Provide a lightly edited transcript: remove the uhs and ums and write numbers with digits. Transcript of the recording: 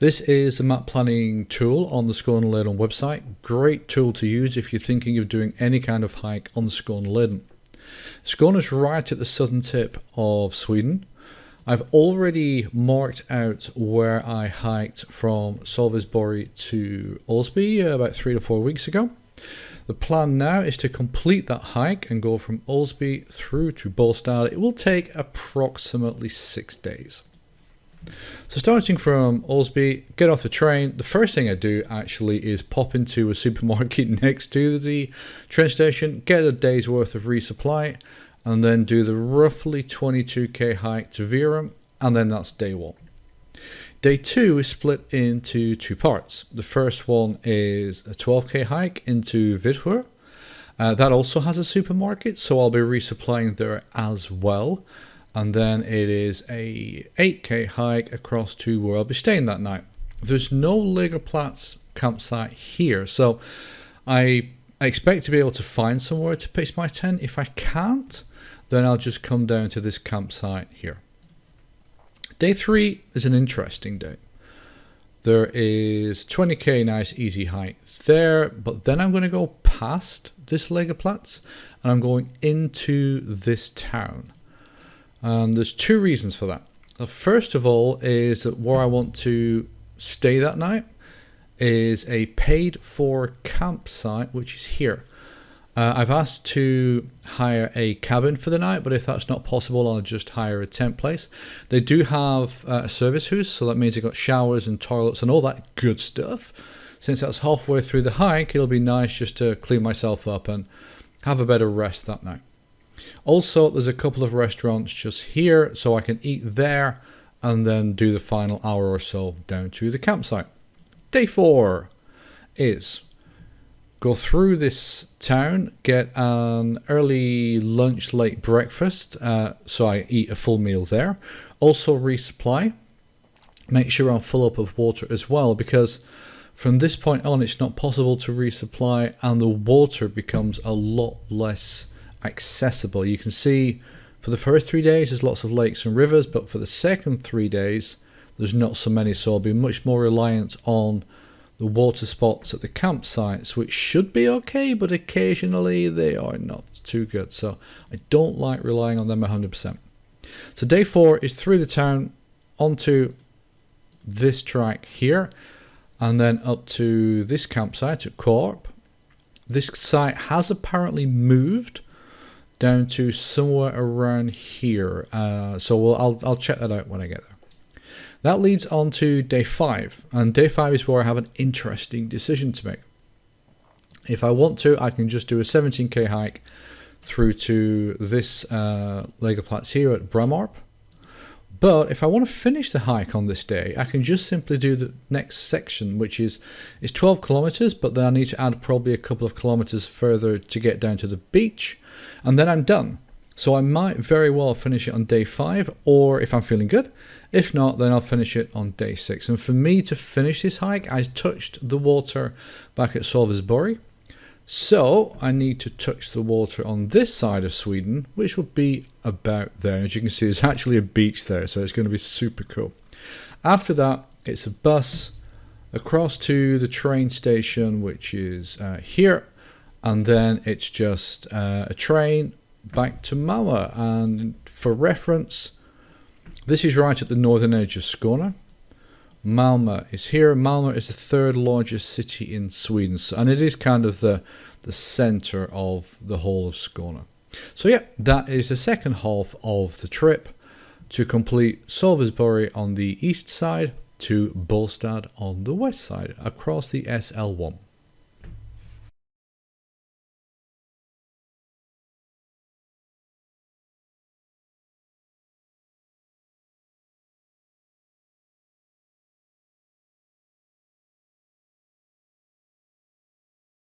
This is a map planning tool on the Skåne website. Great tool to use if you're thinking of doing any kind of hike on the Skåne. Skåne is right at the southern tip of Sweden. I've already marked out where I hiked from Sölvesborg to Osby about 3 to 4 weeks ago. The plan now is to complete that hike and go from Osby through to Båstad. It will take approximately 6 days. So starting from Osby, get off the train. The first thing I do actually is pop into a supermarket next to the train station, get a day's worth of resupply, and then do the roughly 22k hike to Virum, and then that's day one. Day two is split into two parts. The first one is a 12k hike into Vidhur. That also has a supermarket, so I'll be resupplying there as well. And then it is a 8k hike across to where I'll be staying that night. There's no Lägerplats campsite here, so I expect to be able to find somewhere to pitch my tent. If I can't, then I'll just come down to this campsite here. Day 3 is an interesting day. There is 20k nice easy hike there, but then I'm going to go past this Lägerplats and I'm going into this town. And there's two reasons for that. First of all is that where I want to stay that night is a paid for campsite, which is here. I've asked to hire a cabin for the night, but if that's not possible, I'll just hire a tent place. They do have a service house, so that means they've got showers and toilets and all that good stuff. Since that's halfway through the hike, it'll be nice just to clean myself up and have a better rest that night. Also, there's a couple of restaurants just here, so I can eat there and then do the final hour or so down to the campsite. Day 4 is go through this town, get an early lunch, late breakfast, so I eat a full meal there. Also resupply, make sure I'm full up of water as well, because from this point on it's not possible to resupply and the water becomes a lot less accessible. You can see for the first 3 days there's lots of lakes and rivers, but for the second 3 days there's not so many, so I'll be much more reliant on the water spots at the campsites, which should be okay, but occasionally they are not too good, so I don't like relying on them 100%. So day 4 is through the town onto this track here and then up to this campsite at Korp. This site has apparently moved down to somewhere around here, so I'll check that out when I get there. That leads on to day 5, and day 5 is where I have an interesting decision to make. If I want to, I can just do a 17k hike through to this Lägerplats here at Bramorp. But if I want to finish the hike on this day, I can just simply do the next section, which is 12 kilometers, but then I need to add probably a couple of kilometers further to get down to the beach, and then I'm done. So I might very well finish it on day 5, or if I'm feeling good. If not, then I'll finish it on day 6. And for me to finish this hike, I touched the water back at Sölvesborg. So I need to touch the water on this side of Sweden, which will be about there. As you can see, there's actually a beach there, so it's going to be super cool. After that, it's a bus across to the train station, which is here. And then it's just a train back to Malmö. And for reference, this is right at the northern edge of Skåne. Malmö is here. Malmö is the 3rd largest city in Sweden, and it is kind of the center of the whole of Skåne. So yeah, that is the second half of the trip to complete Sölvesborg on the east side to Båstad on the west side across the SL1.